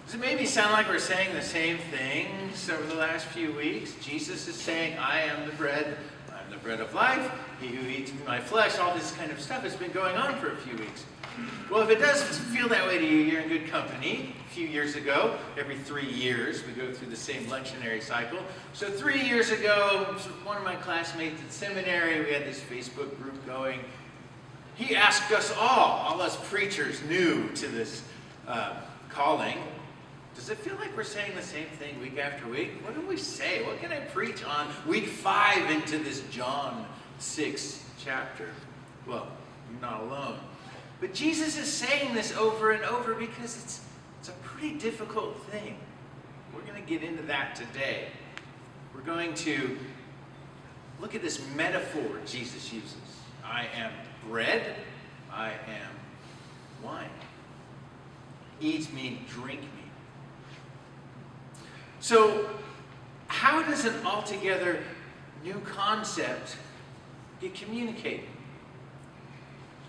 Does it maybe sound like we're saying the same things over the last few weeks? Jesus is saying, I am the bread, I'm the bread of life, he who eats my flesh, all this kind of stuff has been going on for a few weeks. Well, if it does feel that way to you, you're in good company. A few years ago, every 3 years, we go through the same lectionary cycle. So 3 years ago, one of my classmates at seminary, we had this Facebook group going. He asked us all us preachers new to this calling, does it feel like we're saying the same thing week after week? What do we say? What can I preach on week 5 into this John 6 chapter? Well, you're not alone. But Jesus is saying this over and over because it's a pretty difficult thing. We're going to get into that today. We're going to look at this metaphor Jesus uses. I am bread, I am wine. Eat me, drink me. So, how does an altogether new concept get communicated?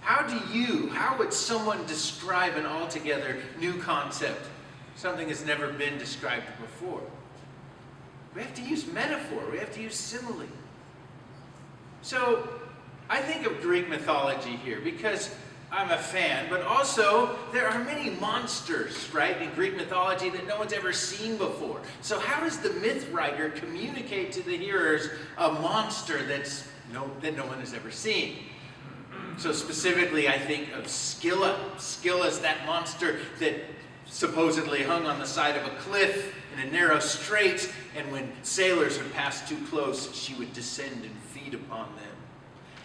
How would someone describe an altogether new concept? Something that's never been described before. We have to use metaphor, we have to use simile. So, I think of Greek mythology here because I'm a fan, but also there are many monsters, right, in Greek mythology that no one's ever seen before. So how does the myth writer communicate to the hearers a monster that no one has ever seen? So specifically, I think of Scylla. Scylla's that monster that supposedly hung on the side of a cliff in a narrow strait, and when sailors would pass too close, she would descend and feed upon them.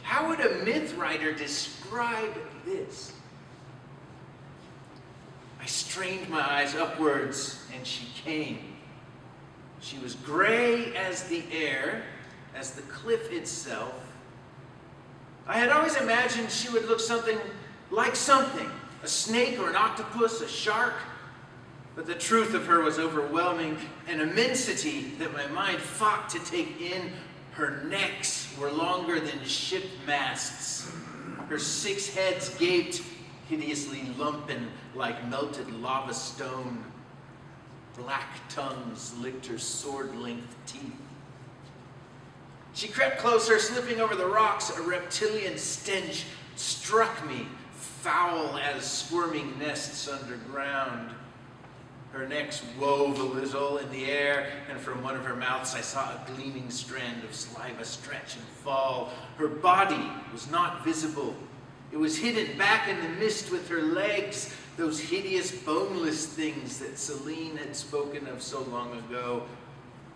How would a myth writer describe this? I strained my eyes upwards, and she came. She was gray as the air, as the cliff itself. I had always imagined she would look something like something, a snake or an octopus, a shark. But the truth of her was overwhelming, an immensity that my mind fought to take in. Her necks were longer than ship masts. Her 6 heads gaped, hideously lumpen like melted lava stone. Black tongues licked her sword-length teeth. She crept closer, slipping over the rocks. A reptilian stench struck me, foul as squirming nests underground. Her neck wove a little in the air, and from one of her mouths I saw a gleaming strand of saliva stretch and fall. Her body was not visible. It was hidden back in the mist with her legs, those hideous boneless things that Celine had spoken of so long ago.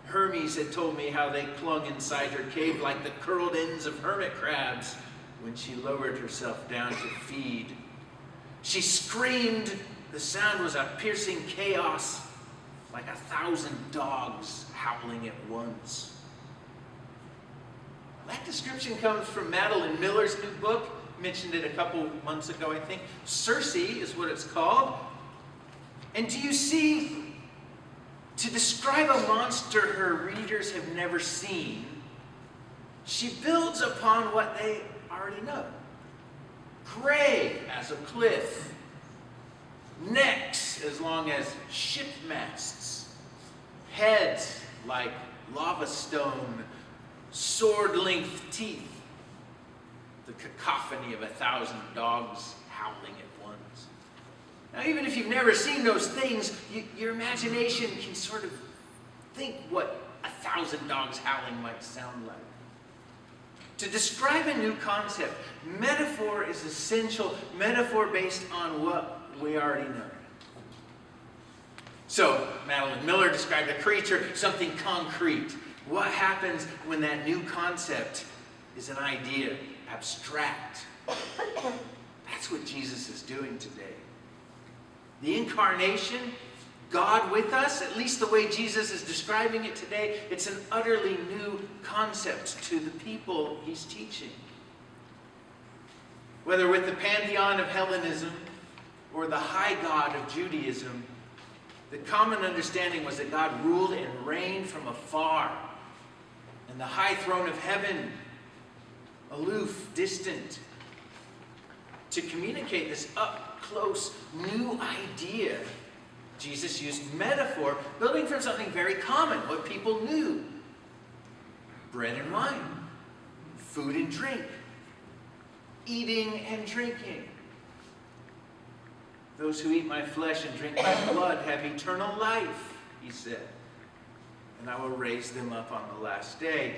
Hermes had told me how they clung inside her cave like the curled ends of hermit crabs when she lowered herself down to feed. She screamed. The sound was a piercing chaos, like 1,000 dogs howling at once. That description comes from Madeline Miller's new book. Mentioned it a couple months ago, I think. Circe is what it's called. And do you see, to describe a monster her readers have never seen, she builds upon what they already know. Gray as a cliff. Necks as long as ship masts, heads like lava stone, sword-length teeth, the cacophony of 1,000 dogs howling at once. Now, even if you've never seen those things, your imagination can sort of think what 1,000 dogs howling might sound like. To describe a new concept, metaphor is essential, metaphor based on what we already know. So, Madeline Miller described a creature, something concrete. What happens when that new concept is an idea, abstract? That's what Jesus is doing today. The incarnation, God with us, at least the way Jesus is describing it today, it's an utterly new concept to the people he's teaching. Whether with the pantheon of Hellenism or the high God of Judaism, the common understanding was that God ruled and reigned from afar, and the high throne of heaven, aloof, distant. To communicate this up-close new idea, Jesus used metaphor, building from something very common, what people knew. Bread and wine, food and drink, eating and drinking. Those who eat my flesh and drink my blood have eternal life, he said, and I will raise them up on the last day.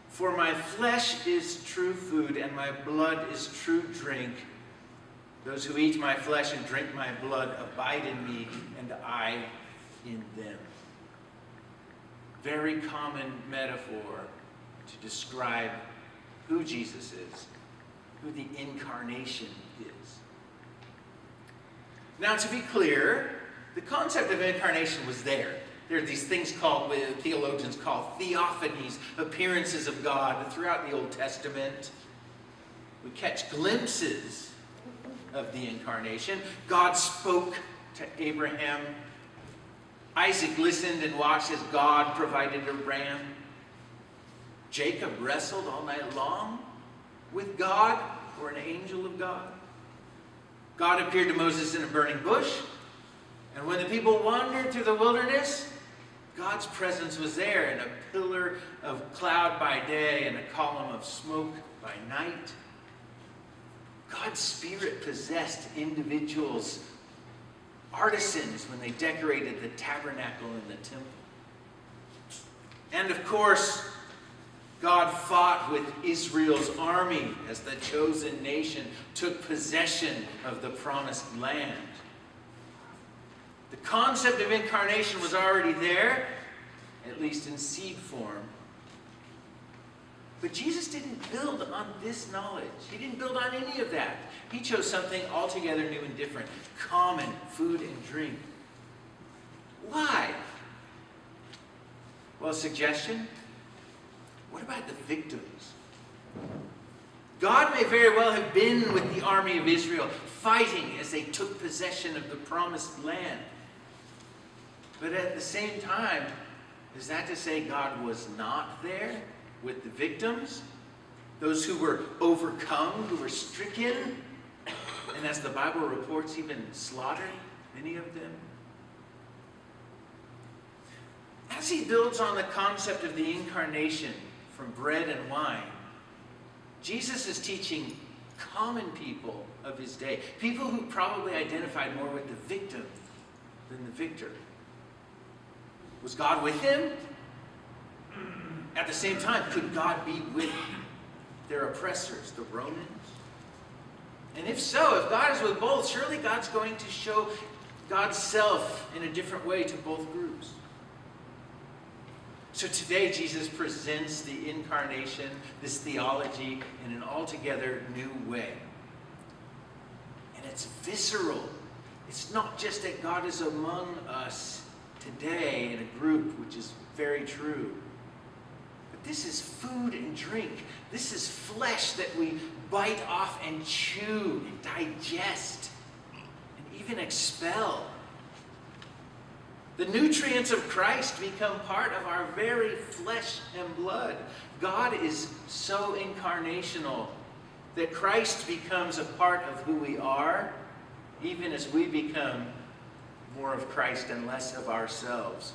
For my flesh is true food, and my blood is true drink. Those who eat my flesh and drink my blood abide in me, and I in them. Very common metaphor to describe who Jesus is, who the incarnation is. Now, to be clear, the concept of incarnation was there. There are these things called, theologians call theophanies, appearances of God throughout the Old Testament. We catch glimpses of the incarnation. God spoke to Abraham. Isaac listened and watched as God provided a ram. Jacob wrestled all night long with God or an angel of God. God appeared to Moses in a burning bush, and when the people wandered through the wilderness, God's presence was there in a pillar of cloud by day and a column of smoke by night. God's Spirit possessed individuals, artisans, when they decorated the tabernacle and the temple. And of course, God fought with Israel's army as the chosen nation took possession of the promised land. The concept of incarnation was already there, at least in seed form. But Jesus didn't build on this knowledge. He didn't build on any of that. He chose something altogether new and different. Common food and drink. Why? Well, suggestion? What about the victims? God may very well have been with the army of Israel, fighting as they took possession of the promised land. But at the same time, is that to say God was not there with the victims? Those who were overcome, who were stricken, and as the Bible reports, even slaughtered, many of them? As he builds on the concept of the incarnation from bread and wine, Jesus is teaching common people of his day, people who probably identified more with the victim than the victor. Was God with him? At the same time, could God be with their oppressors, the Romans? And if so, if God is with both, surely God's going to show God's self in a different way to both groups. So today, Jesus presents the incarnation, this theology, in an altogether new way. And it's visceral. It's not just that God is among us today in a group, which is very true. But this is food and drink. This is flesh that we bite off and chew and digest and even expel. The nutrients of Christ become part of our very flesh and blood. God is so incarnational that Christ becomes a part of who we are, even as we become more of Christ and less of ourselves.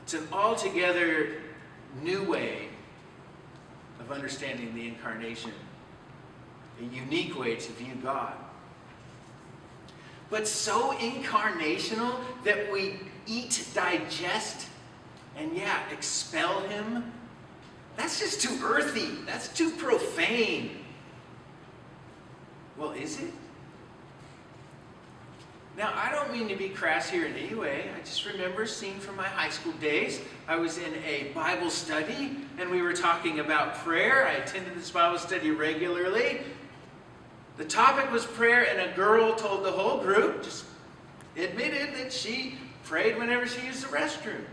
It's an altogether new way of understanding the incarnation, a unique way to view God. But so incarnational that we eat, digest, and expel him. That's just too earthy. That's too profane. Well, is it? Now, I don't mean to be crass here in any way. I just remember seeing from my high school days, I was in a Bible study, and we were talking about prayer. I attended this Bible study regularly. The topic was prayer, and a girl told the whole group, just admitted that she prayed whenever she used the restroom.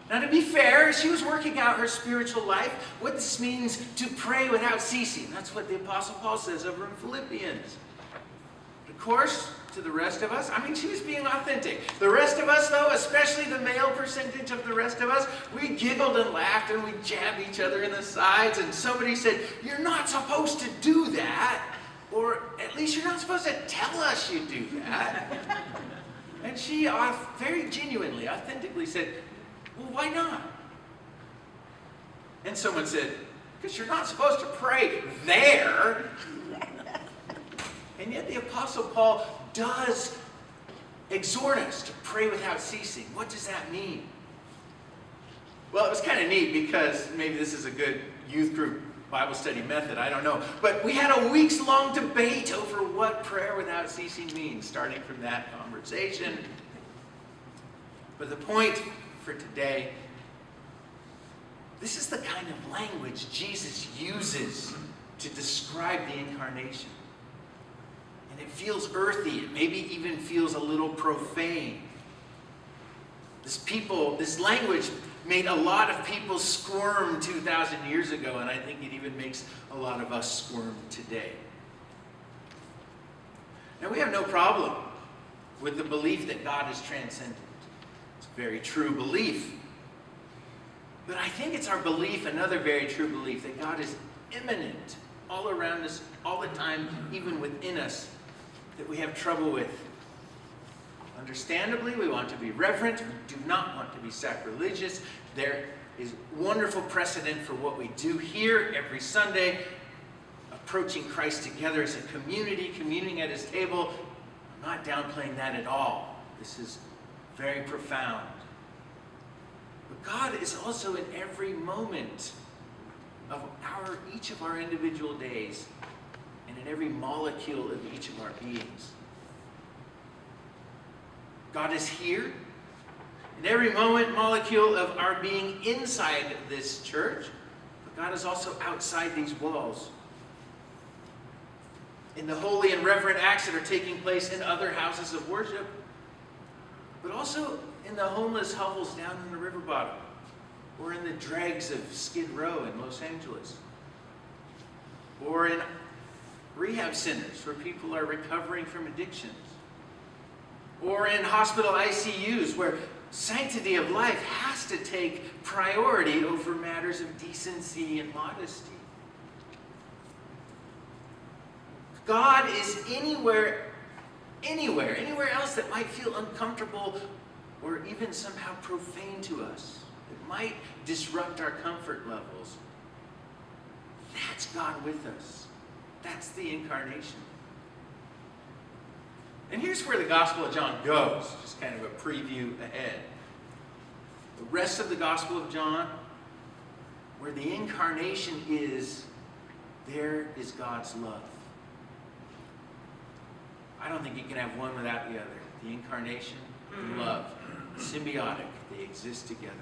Now, to be fair, she was working out her spiritual life, what this means to pray without ceasing. That's what the Apostle Paul says over in Philippians. Of course, to the rest of us, she was being authentic. The rest of us, though, especially the male percentage of the rest of us, we giggled and laughed and we jabbed each other in the sides, and somebody said, "You're not supposed to do that." Or at least you're not supposed to tell us you do that. And she very genuinely, authentically said, well, why not? And someone said, because you're not supposed to pray there. And yet the Apostle Paul does exhort us to pray without ceasing. What does that mean? Well, it was kind of neat because maybe this is a good youth group Bible study method, I don't know. But we had a weeks-long debate over what prayer without ceasing means, starting from that conversation. But the point for today, this is the kind of language Jesus uses to describe the incarnation. And it feels earthy. It maybe even feels a little profane. This language made a lot of people squirm 2,000 years ago, and I think it even makes a lot of us squirm today. Now, we have no problem with the belief that God is transcendent. It's a very true belief. But I think it's our belief, another very true belief, that God is immanent all around us, all the time, even within us, that we have trouble with. Understandably, we want to be reverent. We do not want to be sacrilegious. There is wonderful precedent for what we do here every Sunday, approaching Christ together as a community, communing at his table. I'm not downplaying that at all. This is very profound. But God is also in every moment of each of our individual days and in every molecule of each of our beings. God is here in every moment, molecule of our being inside this church, but God is also outside these walls. In the holy and reverent acts that are taking place in other houses of worship, but also in the homeless hovels down in the river bottom, or in the dregs of Skid Row in Los Angeles, or in rehab centers where people are recovering from addictions, or in hospital ICUs where sanctity of life has to take priority over matters of decency and modesty. God is anywhere else that might feel uncomfortable or even somehow profane to us. It might disrupt our comfort levels. That's God with us. That's the incarnation. And here's where the Gospel of John goes, just kind of a preview ahead. The rest of the Gospel of John, where the incarnation is, there is God's love. I don't think you can have one without the other. The incarnation and love, symbiotic, they exist together.